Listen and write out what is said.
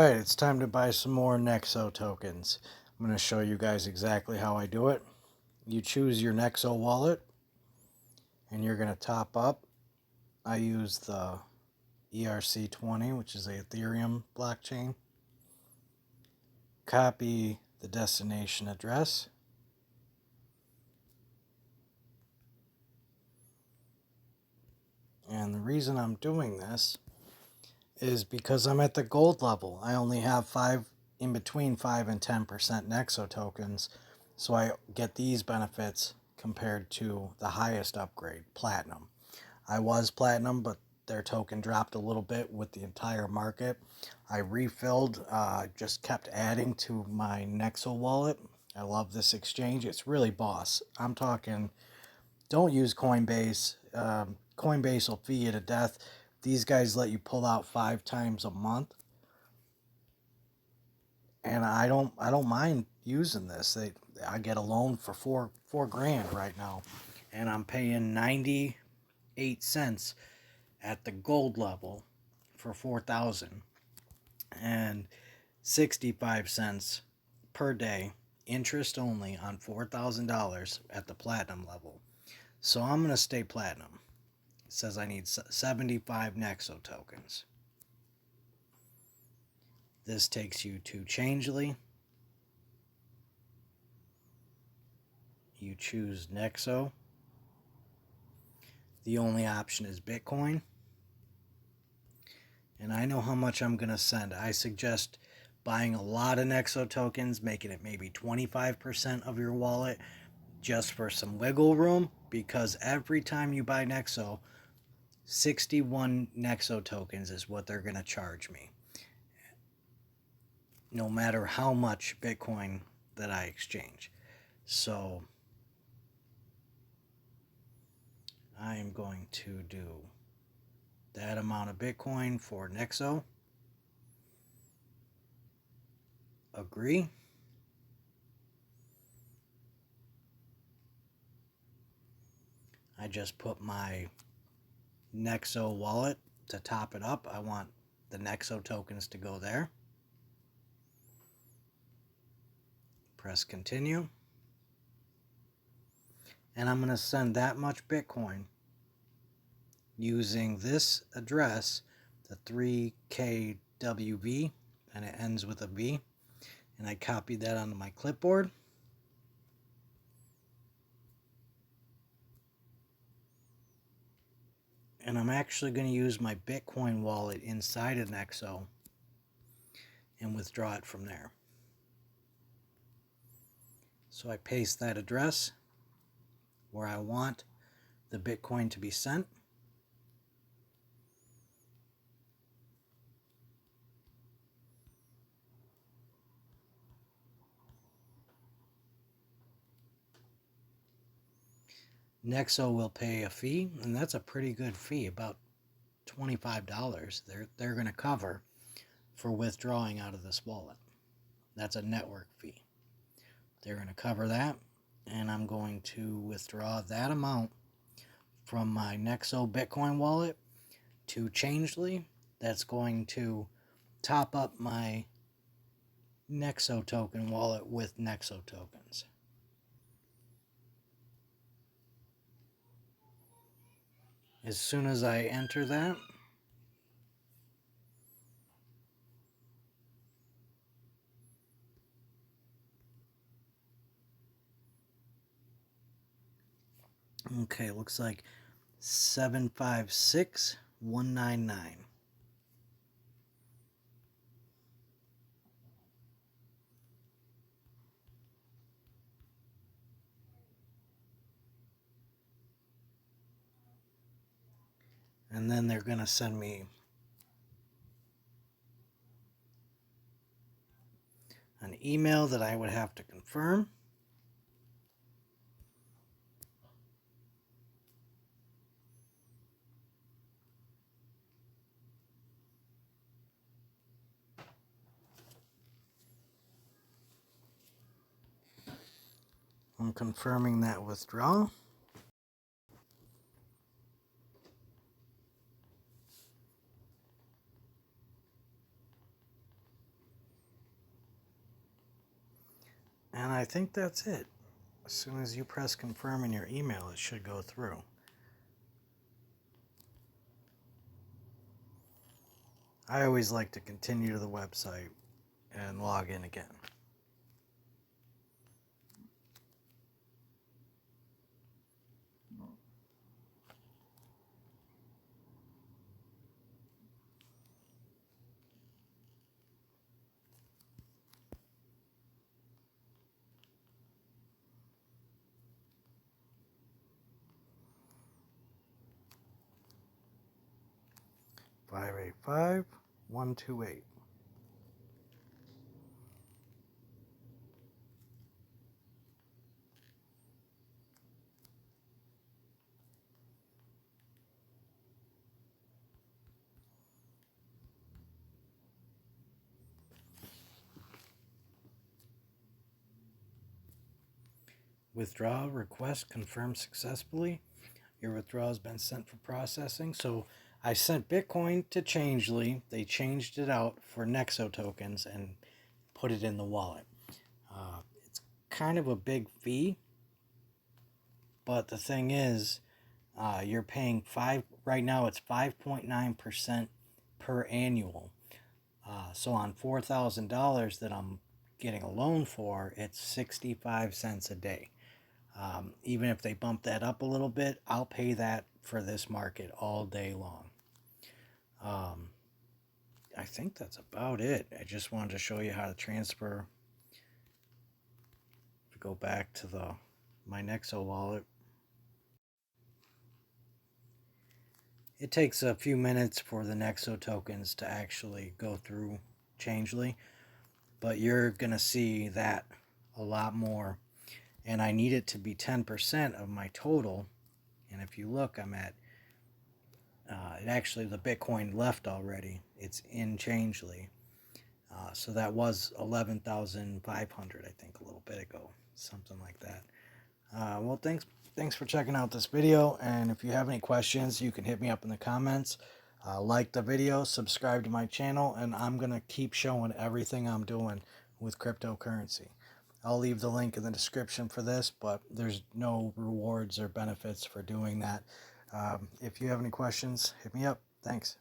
Alright, it's time to buy some more Nexo tokens. I'm going to show you guys exactly how I do it. You choose your Nexo wallet and you're going to top up. I use the ERC20, which is a Ethereum blockchain. Copy the destination address. And the reason I'm doing this is because I'm at the gold level. I only have in between 5 and 10% Nexo tokens, so I get these benefits compared to the highest upgrade, platinum. I was platinum, but their token dropped a little bit with the entire market. I refilled, just kept adding to my Nexo wallet. I love this exchange. It's really boss. I'm talking, don't use Coinbase. Coinbase will fee you to death. These guys let you pull out 5 times a month, and I don't mind using this. I get a loan for four grand right now, and I'm paying 98 cents at the gold level for 4,000, and 65 cents per day interest only on $4,000 at the platinum level. So I'm gonna stay platinum. It says I need 75 Nexo tokens. This takes you to Changely. You choose Nexo. The only option is Bitcoin. And I know how much I'm going to send. I suggest buying a lot of Nexo tokens, making it maybe 25% of your wallet just for some wiggle room, because every time you buy Nexo, 61 Nexo tokens is what they're going to charge me, no matter how much Bitcoin that I exchange. So I am going to do that amount of Bitcoin for Nexo. Agree. I just put my Nexo wallet to top it up. I want the Nexo tokens to go there. Press continue. And I'm going to send that much Bitcoin using this address, the 3KWV, and it ends with a V. And I copied that onto my clipboard. And I'm actually going to use my Bitcoin wallet inside of Nexo and withdraw it from there. So I paste that address where I want the Bitcoin to be sent. Nexo will pay a fee, and that's a pretty good fee, about $25 they're going to cover for withdrawing out of this wallet. That's a network fee. They're going to cover that, and I'm going to withdraw that amount from my Nexo Bitcoin wallet to Changely. That's going to top up my Nexo token wallet with Nexo tokens. As soon as I enter that, okay, looks like 756199. And then they're going to send me an email that I would have to confirm. I'm confirming that withdrawal. And I think that's it. As soon as you press confirm in your email, it should go through. I always like to continue to the website and log in again. Five eight five 128. Withdrawal request confirmed successfully. Your withdrawal has been sent for processing. So I sent Bitcoin to Changely. They changed it out for Nexo tokens and put it in the wallet. It's kind of a big fee, but the thing is, you're paying right now. It's 5.9% per annual. So on $4,000 that I'm getting a loan for, it's 65 cents a day. Even if they bump that up a little bit, I'll pay that for this market all day long. I think that's about it. I just wanted to show you how to transfer. If we go back to my Nexo wallet, it takes a few minutes for the Nexo tokens to actually go through Changely, but you're going to see that a lot more. And I need it to be 10% of my total. And if you look, I'm at actually the Bitcoin left already. It's in Changely. So that was 11,500, I think, a little bit ago, something like that. Well, thanks for checking out this video. And if you have any questions, you can hit me up in the comments. Like the video, subscribe to my channel, and I'm going to keep showing everything I'm doing with cryptocurrency. I'll leave the link in the description for this, but there's no rewards or benefits for doing that. If you have any questions, hit me up. Thanks.